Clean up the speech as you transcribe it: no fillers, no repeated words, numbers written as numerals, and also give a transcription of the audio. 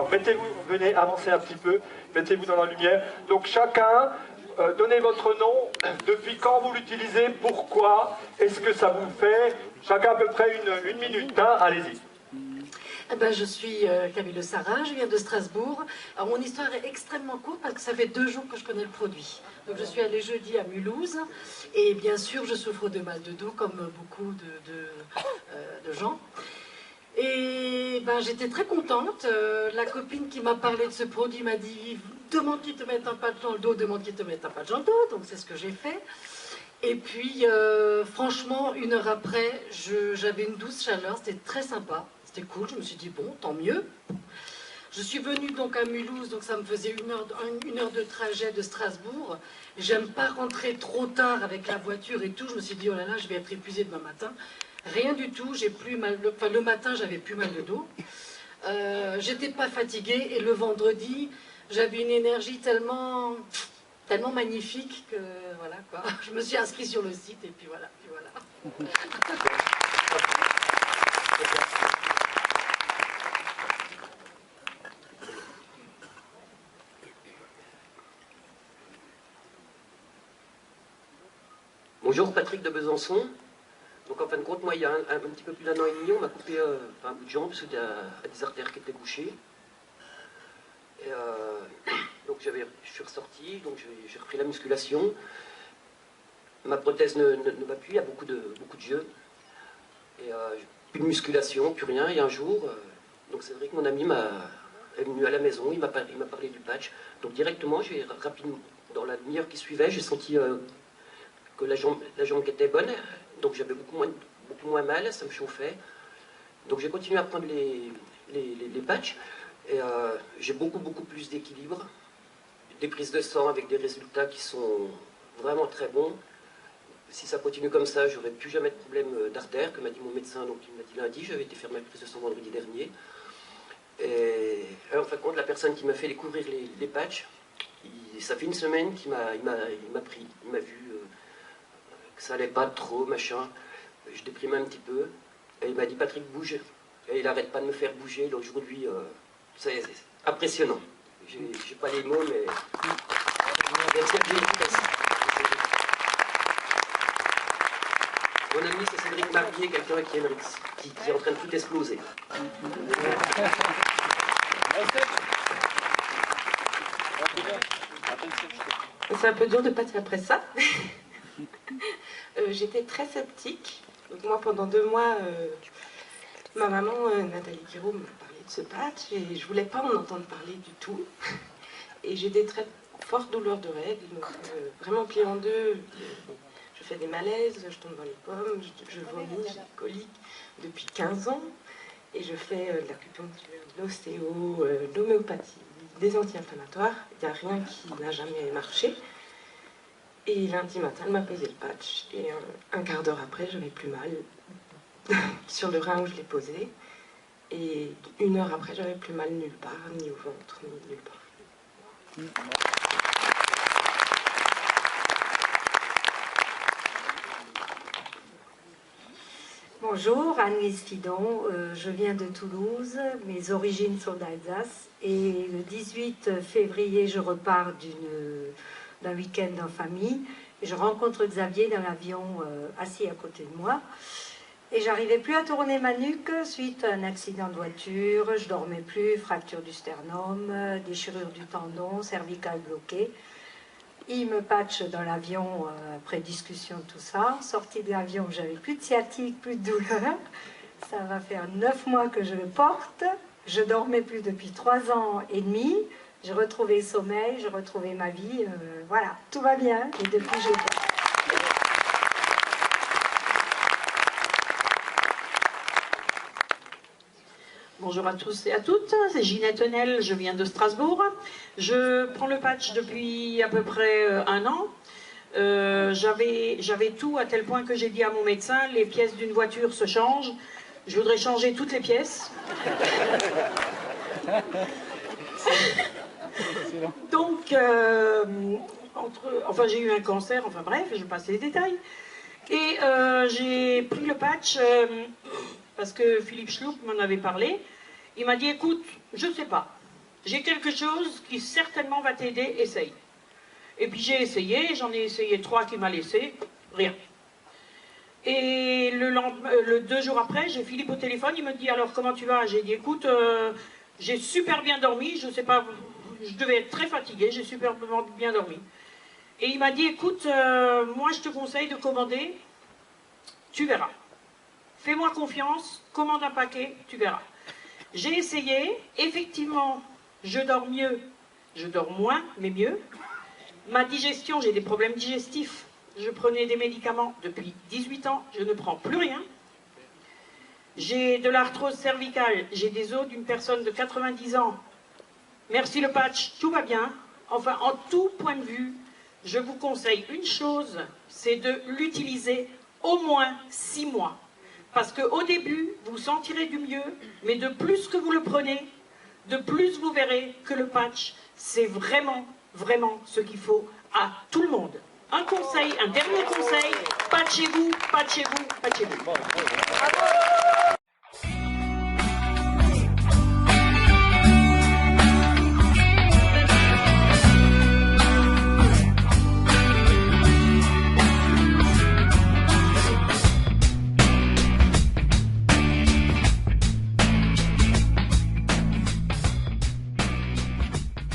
Alors mettez-vous, venez avancer un petit peu, mettez-vous dans la lumière. Donc chacun, donnez votre nom, depuis quand vous l'utilisez, pourquoi, est-ce que ça vous fait, chacun à peu près une minute, hein, allez-y. Eh ben, je suis Camille Sarah, je viens de Strasbourg. Alors mon histoire est extrêmement courte parce que ça fait 2 jours que je connais le produit. Donc je suis allée jeudi à Mulhouse et bien sûr je souffre de mal de dos comme beaucoup de gens. Et ben, j'étais très contente. La copine qui m'a parlé de ce produit m'a dit « Demande qu'ils te mettent un patch dans le dos, demande qu'ils te mettent un patch dans le dos ». Donc c'est ce que j'ai fait. Et puis franchement, 1 heure après, j'avais une douce chaleur, c'était très sympa. C'était cool, je me suis dit bon, tant mieux. Je suis venue donc à Mulhouse, donc ça me faisait 1 heure de trajet de Strasbourg. J'aime pas rentrer trop tard avec la voiture et tout. Je me suis dit oh là là, je vais être épuisée demain matin. Rien du tout, j'ai plus mal. Enfin, le matin, j'avais plus mal de dos. J'étais pas fatiguée et le vendredi, j'avais une énergie tellement magnifique que voilà quoi. Je me suis inscrite sur le site et puis voilà. Bonjour, Patrick de Besançon. Donc en fin de compte, moi il y a un petit peu plus d'1 an et demi, on m'a coupé un bout de jambe parce qu'il y a des artères qui étaient bouchées. Et, donc je suis ressorti, donc j'ai repris la musculation. Ma prothèse ne va plus, il y a beaucoup de jeux. Et plus de musculation, plus rien. Et un jour, donc Cédric, mon ami, est venu à la maison, il m'a parlé du patch. Donc directement, rapidement, dans la demi-heure qui suivait, j'ai senti que la jambe qui était bonne, donc j'avais beaucoup moins mal, ça me chauffait. Donc j'ai continué à prendre les patchs, et j'ai beaucoup plus d'équilibre, des prises de sang avec des résultats qui sont vraiment très bons. Si ça continue comme ça, j'aurai plus jamais de problème d'artère, que m'a dit mon médecin, donc il m'a dit lundi, j'avais été faire ma prise de sang vendredi dernier. Et en fin de compte, la personne qui m'a fait découvrir les patchs, ça fait 1 semaine qu'il m'a pris, il m'a vu que ça allait pas trop, machin. Je déprime un petit peu. Et il m'a dit Patrick, bouge. Et il n'arrête pas de me faire bouger. Aujourd'hui, c'est impressionnant. J'ai pas les mots, mais. Mon ami, c'est Cédric Marbier, quelqu'un qui est en train de tout exploser. C'est un peu dur de passer après ça. J'étais très sceptique. Donc moi, pendant 2 mois, ma maman, Nathalie Guiraud, m'a parlé de ce patch et je voulais pas en entendre parler du tout. Et j'ai des très fortes douleurs de règles, donc vraiment pliée en deux. Je fais des malaises, je tombe dans les pommes, je vomis, j'ai des coliques depuis 15 ans. Et je fais de l'acupuncture, de l'ostéo, de l'homéopathie, des anti-inflammatoires. Il n'y a rien qui n'a jamais marché. Et lundi matin, elle m'a posé le patch. Et un quart d'heure après, j'avais plus mal sur le rein où je l'ai posé. Et 1 heure après, j'avais plus mal nulle part, ni au ventre, ni nulle part. Bonjour, Anne-Lise Fidon, je viens de Toulouse, mes origines sont d'Alsace et le 18 février je repars d'un week-end en famille et je rencontre Xavier dans l'avion assis à côté de moi et j'arrivais plus à tourner ma nuque suite à un accident de voiture, je dormais plus, fracture du sternum, déchirure du tendon, cervicale bloquée. Il me patche dans l'avion après discussion de tout ça. Sortie de l'avion, j'avais plus de sciatique, plus de douleur. Ça va faire 9 mois que je le porte. Je dormais plus depuis 3 ans et demi. J'ai retrouvé le sommeil, j'ai retrouvé ma vie. Voilà, tout va bien. Et depuis, je le porte. Bonjour à tous et à toutes, c'est Ginette Hennel, je viens de Strasbourg. Je prends le patch depuis à peu près 1 an. J'avais tout à tel point que j'ai dit à mon médecin, les pièces d'une voiture se changent. Je voudrais changer toutes les pièces. Donc, enfin j'ai eu un cancer, enfin bref, je passe les détails. Et j'ai pris le patch parce que Philippe Schluck m'en avait parlé. Il m'a dit, écoute, je ne sais pas. j'ai quelque chose qui certainement va t'aider, essaye. Et puis j'ai essayé, j'en ai essayé 3 qui m'a laissé, rien. Et le 2 jours après, j'ai Philippe au téléphone, il me dit alors comment tu vas? J'ai dit écoute, j'ai super bien dormi, je sais pas, je devais être très fatiguée, j'ai super bien dormi. Et il m'a dit écoute, moi je te conseille de commander, tu verras. Fais-moi confiance, commande un paquet, tu verras. J'ai essayé, effectivement, je dors mieux, je dors moins, mais mieux. Ma digestion, j'ai des problèmes digestifs. Je prenais des médicaments depuis 18 ans, je ne prends plus rien. J'ai de l'arthrose cervicale, j'ai des os d'une personne de 90 ans. Merci le patch, tout va bien. Enfin, en tout point de vue, je vous conseille une chose, c'est de l'utiliser au moins 6 mois. Parce qu'au début, vous sentirez du mieux, mais de plus que vous le prenez, de plus vous verrez que le patch, c'est vraiment, vraiment ce qu'il faut à tout le monde. Un conseil, un dernier conseil, patchez-vous, patchez-vous, patchez-vous.